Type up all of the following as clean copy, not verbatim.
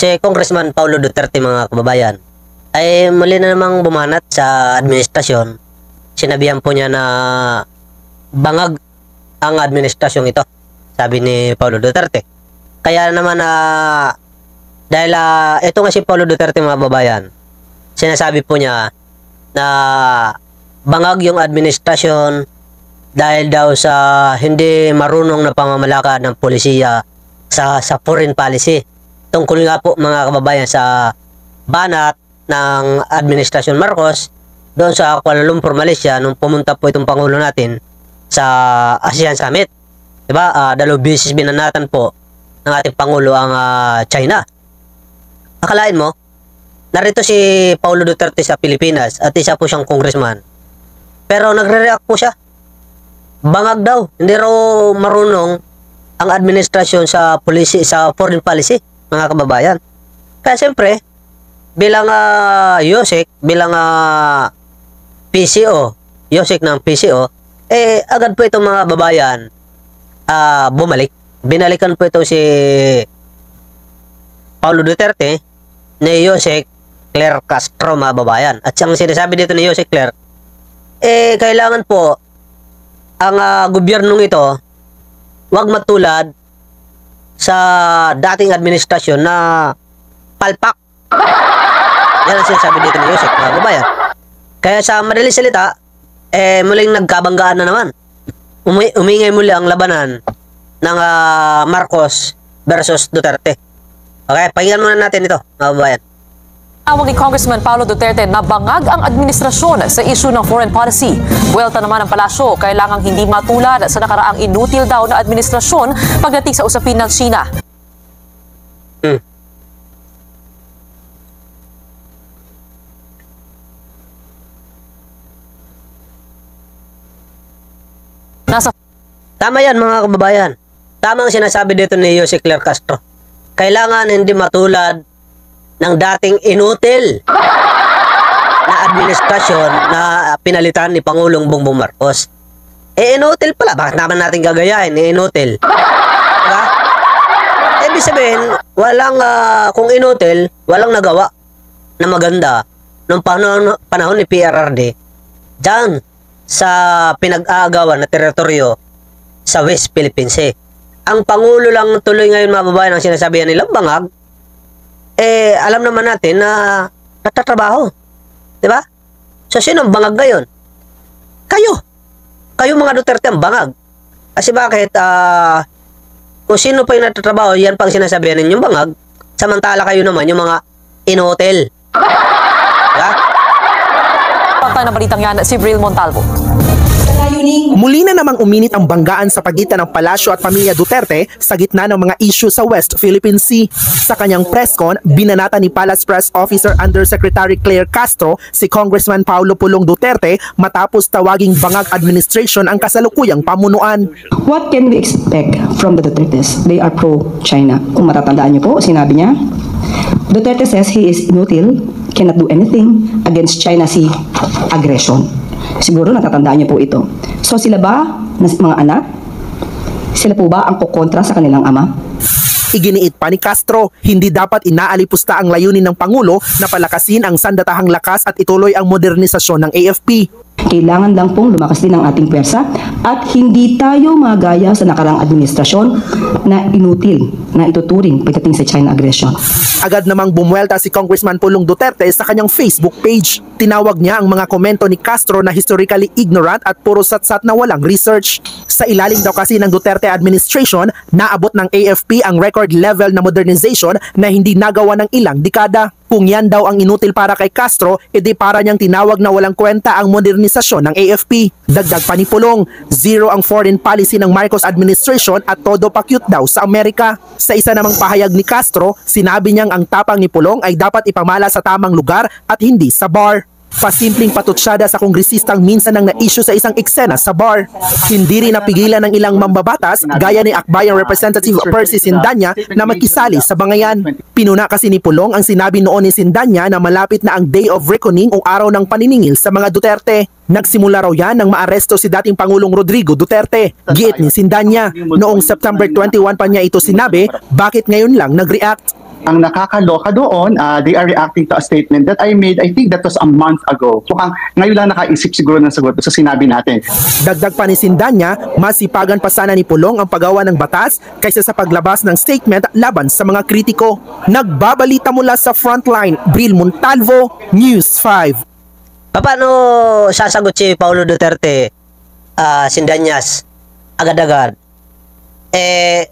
Si Congressman Paulo Duterte, mga kababayan, ay muli na namang bumanat sa administrasyon. Sinabihan po niya na bangag ang administrasyong ito, sabi ni Paulo Duterte. Kaya naman dahil ito nga si Paulo Duterte, mga kababayan, sinasabi po niya na bangag yung administrasyon dahil daw sa hindi marunong na pamamalakad ng polisiya sa foreign policy. Tungkol nga po, mga kababayan, sa banat ng Administrasyon Marcos doon sa Kuala Lumpur, Malaysia, nung pumunta po itong Pangulo natin sa ASEAN Summit. Diba? Dalawang beses binanatan po ng ating Pangulo ang China. Akalain mo, narito si Paulo Duterte sa Pilipinas at isa po siyang congressman. Pero nagre-react po siya. Bangag daw. Hindi raw marunong ang administrasyon sa foreign policy, mga kababayan. Kaya siyempre, bilang Yosek, bilang PCO, Yosek ng PCO, agad po itong mga babayan bumalik. Binalikan po ito si Paulo Duterte ni Yosek Claire Castro, mga babayan. At siyang sinasabi dito ni Yosek Claire, kailangan po ang gobyernong ito wag matulad sa dating administrasyon na palpak. Yan ang sinasabi dito ni Yosek, mga babayan. Kaya sa madaling salita, muling nagkabanggaan na naman. Umingay muli ang labanan ng Marcos versus Duterte. Okay, pakinggan muna natin ito, mga babayan. Tawag ni Congressman Paulo Duterte na bangag ang administrasyon sa issue ng foreign policy. Buwelta naman ng palasyo, kailangang hindi matulad sa nakaraang inutil daw na administrasyon pagdating sa usapin ng China. Tama yan, mga kababayan. Tama ang sinasabi dito ni Yosek Claire Castro. Kailangan hindi matulad ng dating inutil na administrasyon na pinalitan ni Pangulong Bongbong Marcos. Inutil pala. Bakit naman natin gagayahin? Inutil. Diba? Ibig sabihin, kung inutil, walang nagawa na maganda nung panahon ni PRRD dyan sa pinag-aagawan na teritoryo sa West Philippines Sea. Ang Pangulo lang tuloy ngayon, mga babayan, ang sinasabihan nilang bangag, alam naman natin na natatrabaho. Diba? So, sino ang bangag ngayon? Kayo. Kayo, mga Duterte, ang bangag. Kasi bakit, kung sino pa yung natatrabaho, yan pang sinasabihan ninyong bangag, samantala kayo naman, yung mga in-hotel. Diba? Pagka na balitang yan, si Bril Montalvo. Muli na namang uminit ang banggaan sa pagitan ng Palasyo at Pamilya Duterte sa gitna ng mga issue sa West Philippine Sea. Sa kanyang press con, binanata ni Palace Press Officer Undersecretary Claire Castro si Congressman Paulo Pulong Duterte matapos tawaging bangag administration ang kasalukuyang pamunuan. What can we expect from the Dutertes? They are pro-China. Kung matatandaan niyo po, sinabi niya, Duterte says he is inutil, cannot do anything against China Sea aggression. Siguro natatandaan niyo po ito. So sila ba, mga anak, sila po ba ang kukontra sa kanilang ama? Iginiit pa ni Castro, hindi dapat inaalipusta ang layunin ng Pangulo na palakasin ang sandatahang lakas at ituloy ang modernisasyon ng AFP. Kailangan lang pong lumakas din ang ating pwersa at hindi tayo magaya sa nakarang administrasyon na inutil na ituturing pagdating sa China aggression. Agad namang bumuelta si Congressman Pulong Duterte sa kanyang Facebook page. Tinawag niya ang mga komento ni Castro na historically ignorant at puro satsat na walang research. Sa ilalim daw kasi ng Duterte administration, naabot ng AFP ang record level na modernization na hindi nagawa ng ilang dekada. Kung yan daw ang inutil para kay Castro, edi para niyang tinawag na walang kwenta ang modernisasyon ng AFP. Dagdag pa ni Pulong, zero ang foreign policy ng Marcos administration at todo pakyut daw sa Amerika. Sa isa namang pahayag ni Castro, sinabi niyang ang tapang ni Pulong ay dapat ipamala sa tamang lugar at hindi sa bar. Pasimpleng patutsyada sa kongresistang minsan ang na-issue sa isang eksena sa bar. Hindi rin napigilan ng ilang mambabatas gaya ni Akbayan Representative Percy Sindanya na magkisali sa bangayan. Pinuna kasi ni Pulong ang sinabi noon ni Sindanya na malapit na ang Day of Reckoning o araw ng paniningil sa mga Duterte. Nagsimula raw yan nang maaresto si dating Pangulong Rodrigo Duterte. Giit ni Sindanya, noong September 21 pa niya ito sinabi, bakit ngayon lang nag-react? Ang nakakaloka doon, they are reacting to a statement that I made, I think that was a month ago. Mukhang ngayon lang nakaisip siguro ng sagot sa sinabi natin. Dagdag pa ni Sindanya, masipagan pa sana ni Pulong ang paggawa ng batas kaysa sa paglabas ng statement laban sa mga kritiko. Nagbabalita mula sa Frontline, Bril Montalvo, News 5. Paano sasagot si Paulo Duterte, Sindanyas, agad-agad?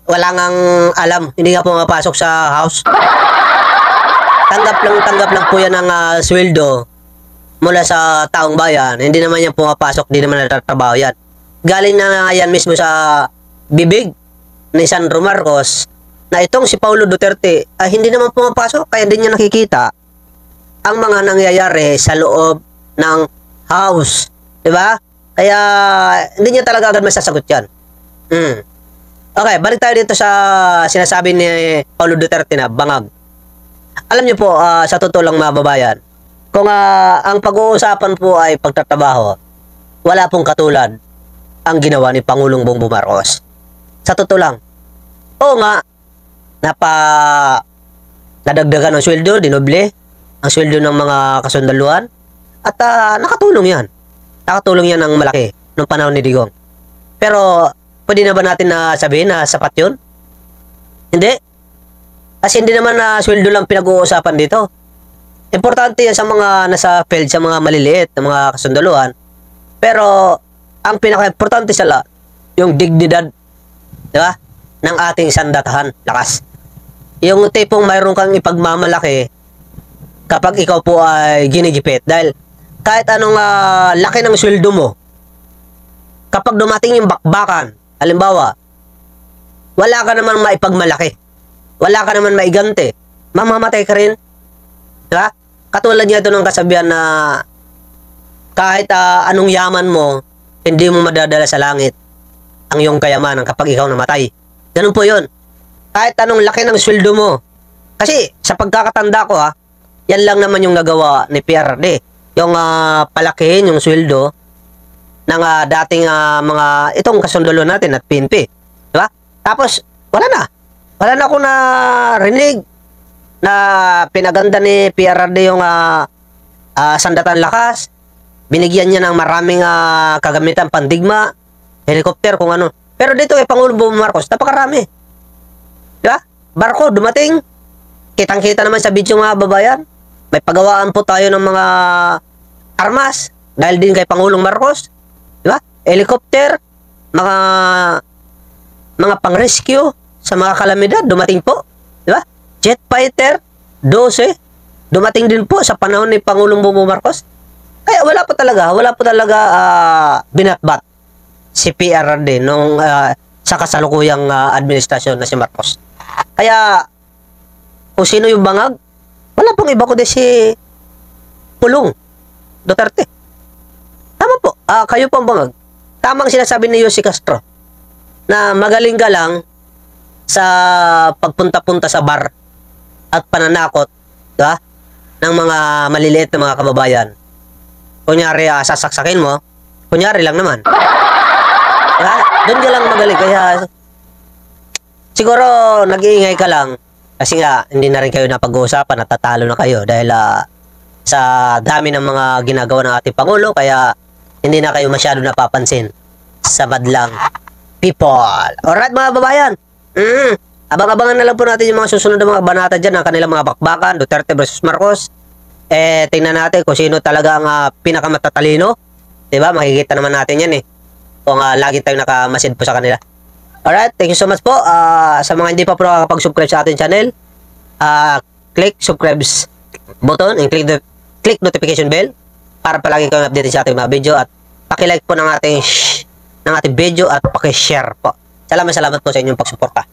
Wala ngang alam, hindi nga pumapasok sa house. Tanggap lang po yan ng sweldo mula sa taong bayan. Hindi naman yan pumapasok, hindi naman natatrabaho yan. Galing na nga yan mismo sa bibig ni Sandro Marcos na itong si Paulo Duterte ay hindi naman pumapasok, kaya hindi niya nakikita ang mga nangyayari sa loob ng house. Diba? Kaya hindi niya talaga agad masasagot yan. Okay, balik tayo dito sa sinasabi ni Paulo Duterte na bangag. Alam niyo po, sa totoo lang mga babayan, kung ang pag-uusapan po ay pagtatrabaho, wala pong katulad ang ginawa ni Pangulong Bongbong Marcos. Sa totoo lang. Oo nga, nadagdagan ang sweldo, dinoble ang sweldo ng mga kasundaluhan, at nakatulong yan. Nakatulong yan ng malaki nung panahon ni Digong. Pero pwede na ba natin na sabihin na sapat yun? Hindi. Kasi hindi naman na sweldo lang pinag-uusapan dito. Importante yan sa mga nasa field, sa mga maliliit, na mga kasundaluhan. Pero ang pinaka-importante sa lahat, yung dignidad, di ba? Ng ating sandatahan, lakas. Yung tipong mayroon kang ipagmamalaki kapag ikaw po ay ginigipit. Dahil kahit anong laki ng sweldo mo, kapag dumating yung bakbakan, halimbawa, wala ka naman maipagmalaki. Wala ka naman maigante. Mamamatay ka rin. Diba? Katulad niya ito ng kasabihan na kahit anong yaman mo, hindi mo madadala sa langit ang iyong kayamanan kapag ikaw namatay. Ganun po yun. Kahit anong laki ng sweldo mo. Kasi sa pagkakatanda ko yan lang naman yung nagawa ni PRD. Yung palakihin yung sweldo ng dating mga itong kasundulo natin at PNP. Diba? Tapos, wala na. Wala na akong narinig na pinaganda ni PRD yung sandatan lakas. Binigyan niya ng maraming kagamitan, pandigma, helicopter, kung ano. Pero dito kay Pangulong Bongbong Marcos, napakarami. Diba? Barko, dumating. Kitang-kita naman sa video mga babayan. May pagawaan po tayo ng mga armas dahil din kay Pangulong Marcos. Diba? Helicopter, mga pang-rescue sa mga kalamidad, dumating po. Diba? Jet fighter, 12, dumating din po sa panahon ni Pangulong Bongbong Marcos. Kaya wala po talaga binatbat si PRD nung sa kasalukuyang administrasyon na si Marcos. Kaya kung sino yung bangag, wala pong iba kundi si Pulong Duterte. Tama po, kayo pong bangag. Tamang sinasabi ni Yossi Castro na magaling ka lang sa pagpunta-punta sa bar at pananakot, diba? Ng mga maliliit na mga kababayan. Kunyari, sasaksakin mo, kunyari lang naman. Diba? Doon ka lang magaling. Kaya siguro nag-iingay ka lang kasi nga hindi na rin kayo napag-uusapan at tatalo na kayo dahil sa dami ng mga ginagawa ng ating Pangulo, kaya hindi na kayo masyado napapansin sa madlang people. Alright mga babayan, abang-abangan na lang po natin yung mga susunod na mga banata dyan ng kanilang mga bakbakan, Duterte versus Marcos. Tingnan natin kung sino talaga ang pinakamatatalino. Diba? Makikita naman natin yan kung lagi tayong nakamasid po sa kanila. Alright, thank you so much po. Sa mga hindi pa po nakakapag-subscribe sa ating channel, click subscribe button and click notification bell para palagi kang update sa ating mga video, at paki-like po ng ating video at paki-share po. Salamat po sa inyong pagsuporta.